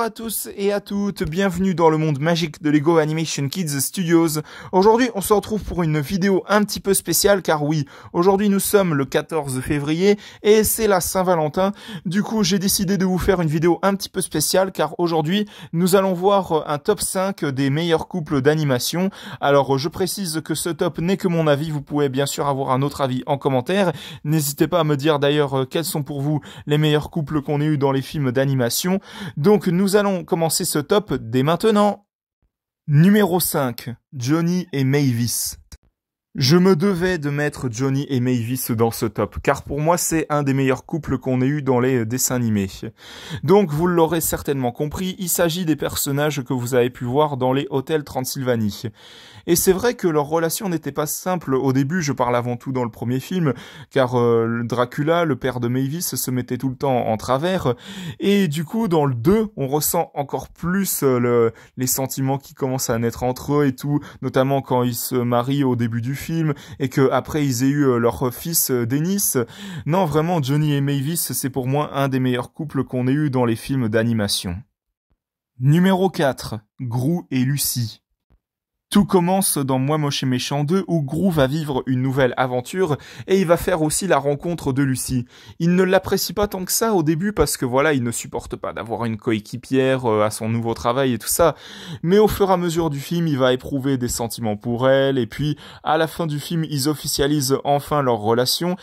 à tous et à toutes, bienvenue dans le monde magique de Lego Animation Kids Studios. Aujourd'hui, on se retrouve pour une vidéo un petit peu spéciale car oui, aujourd'hui nous sommes le 14 février et c'est la Saint-Valentin. Du coup, j'ai décidé de vous faire une vidéo un petit peu spéciale car aujourd'hui, nous allons voir un top 5 des meilleurs couples d'animation. Alors, je précise que ce top n'est que mon avis, vous pouvez bien sûr avoir un autre avis en commentaire. N'hésitez pas à me dire d'ailleurs quels sont pour vous les meilleurs couples qu'on ait eu dans les films d'animation. Donc nous allons commencer ce top dès maintenant. Numéro 5, Johnny et Mavis. Je me devais de mettre Johnny et Mavis dans ce top, car pour moi c'est un des meilleurs couples qu'on ait eu dans les dessins animés. Donc vous l'aurez certainement compris, il s'agit des personnages que vous avez pu voir dans les Hôtels Transylvanie. Et c'est vrai que leur relation n'était pas simple au début, je parle avant tout dans le premier film, car Dracula, le père de Mavis, se mettait tout le temps en travers, et du coup dans le 2, on ressent encore plus les sentiments qui commencent à naître entre eux et tout, notamment quand ils se marient au début du film, et que après ils aient eu leur fils Dennis. Non, vraiment, Johnny et Mavis, c'est pour moi un des meilleurs couples qu'on ait eu dans les films d'animation. Numéro 4, Gru et Lucy. Tout commence dans Moi Moche et Méchant 2 où Gru va vivre une nouvelle aventure et il va faire aussi la rencontre de Lucy. Il ne l'apprécie pas tant que ça au début parce que voilà, il ne supporte pas d'avoir une coéquipière à son nouveau travail et tout ça. Mais au fur et à mesure du film, il va éprouver des sentiments pour elle et puis à la fin du film, ils officialisent enfin leur relation.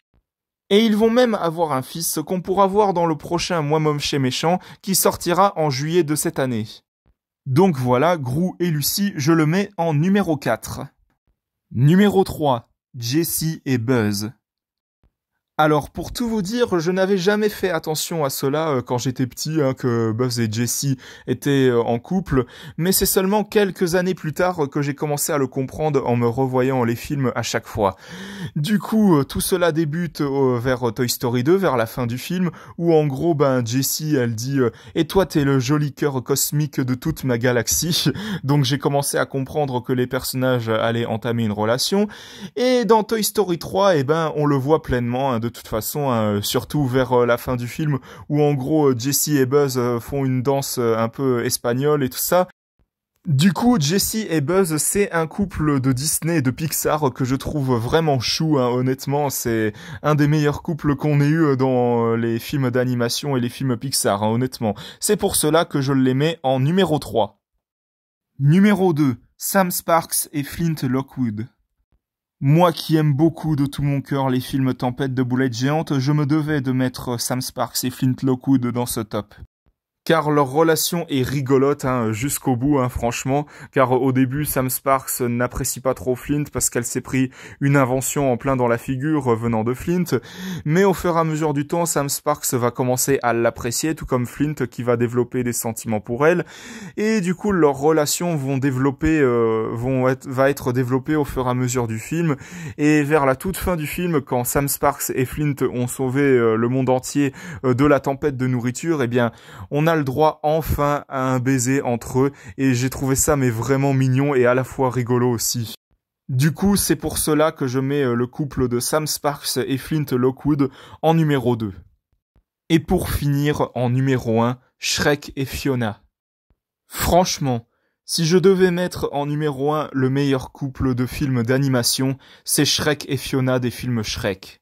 Et ils vont même avoir un fils qu'on pourra voir dans le prochain Moi Moche et Méchant qui sortira en juillet de cette année. Donc voilà, Gru et Lucy, je le mets en numéro 4. Numéro 3, Jessie et Buzz. Alors, pour tout vous dire, je n'avais jamais fait attention à cela quand j'étais petit, que Buzz et Jessie étaient en couple, mais c'est seulement quelques années plus tard que j'ai commencé à le comprendre en me revoyant les films à chaque fois. Du coup, tout cela débute vers Toy Story 2, vers la fin du film, où en gros, Jessie, elle dit « Et toi, t'es le joli cœur cosmique de toute ma galaxie ». Donc j'ai commencé à comprendre que les personnages allaient entamer une relation. Et dans Toy Story 3, on le voit pleinement, de toute façon, surtout vers la fin du film, où en gros Jessie et Buzz font une danse un peu espagnole et tout ça. Du coup, Jessie et Buzz, c'est un couple de Disney et de Pixar que je trouve vraiment chou, honnêtement, c'est un des meilleurs couples qu'on ait eu dans les films d'animation et les films Pixar, honnêtement. C'est pour cela que je les mets en numéro 3. Numéro 2, Sam Sparks et Flint Lockwood. Moi qui aime beaucoup de tout mon cœur les films Tempête de boulettes géantes, je me devais de mettre Sam Sparks et Flint Lockwood dans ce top. Car leur relation est rigolote jusqu'au bout, franchement, car au début Sam Sparks n'apprécie pas trop Flint parce qu'elle s'est pris une invention en plein dans la figure venant de Flint, mais au fur et à mesure du temps, Sam Sparks va commencer à l'apprécier, tout comme Flint qui va développer des sentiments pour elle, et du coup leurs relations vont va être développées au fur et à mesure du film, et vers la toute fin du film, quand Sam Sparks et Flint ont sauvé le monde entier de la tempête de nourriture, on a le droit enfin à un baiser entre eux et j'ai trouvé ça mais vraiment mignon et à la fois rigolo aussi. Du coup, c'est pour cela que je mets le couple de Sam Sparks et Flint Lockwood en numéro 2. Et pour finir, en numéro 1, Shrek et Fiona. Franchement, si je devais mettre en numéro 1 le meilleur couple de films d'animation, c'est Shrek et Fiona des films Shrek.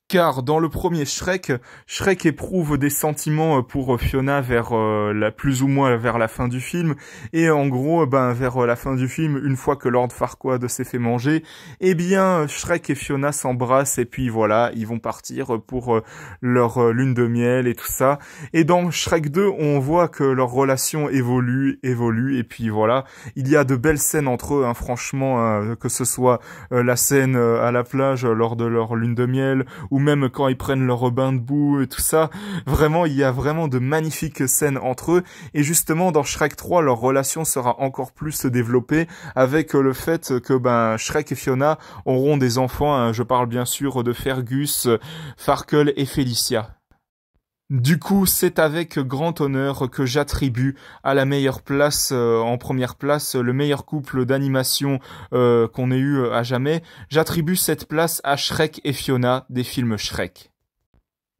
Car dans le premier Shrek, Shrek éprouve des sentiments pour Fiona vers plus ou moins vers la fin du film, et en gros, vers la fin du film, une fois que Lord Farquaad s'est fait manger, Shrek et Fiona s'embrassent et puis voilà, ils vont partir pour leur lune de miel et tout ça. Et dans Shrek 2, on voit que leur relation évolue, et puis voilà, il y a de belles scènes entre eux, franchement, que ce soit la scène à la plage lors de leur lune de miel, ou même quand ils prennent leur bain de boue et tout ça, vraiment, il y a vraiment de magnifiques scènes entre eux, et justement, dans Shrek 3, leur relation sera encore plus développée, avec le fait que, Shrek et Fiona auront des enfants, je parle bien sûr de Fergus, Farkle et Felicia. Du coup, c'est avec grand honneur que j'attribue à la meilleure place, en première place, le meilleur couple d'animation qu'on ait eu à jamais. J'attribue cette place à Shrek et Fiona des films Shrek.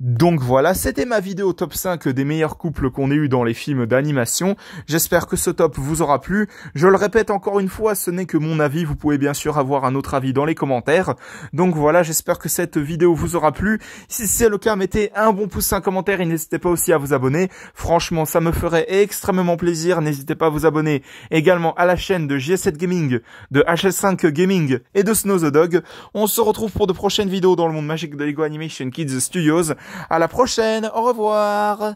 Donc voilà, c'était ma vidéo top 5 des meilleurs couples qu'on ait eu dans les films d'animation. J'espère que ce top vous aura plu. Je le répète encore une fois, ce n'est que mon avis. Vous pouvez bien sûr avoir un autre avis dans les commentaires. Donc voilà, j'espère que cette vidéo vous aura plu. Si c'est le cas, mettez un bon pouce, un commentaire et n'hésitez pas aussi à vous abonner. Franchement, ça me ferait extrêmement plaisir. N'hésitez pas à vous abonner également à la chaîne de JS7 Gaming, de HL5 Gaming et de Snow the Dog. On se retrouve pour de prochaines vidéos dans le monde magique de Lego Animation Kids Studios. À la prochaine, au revoir.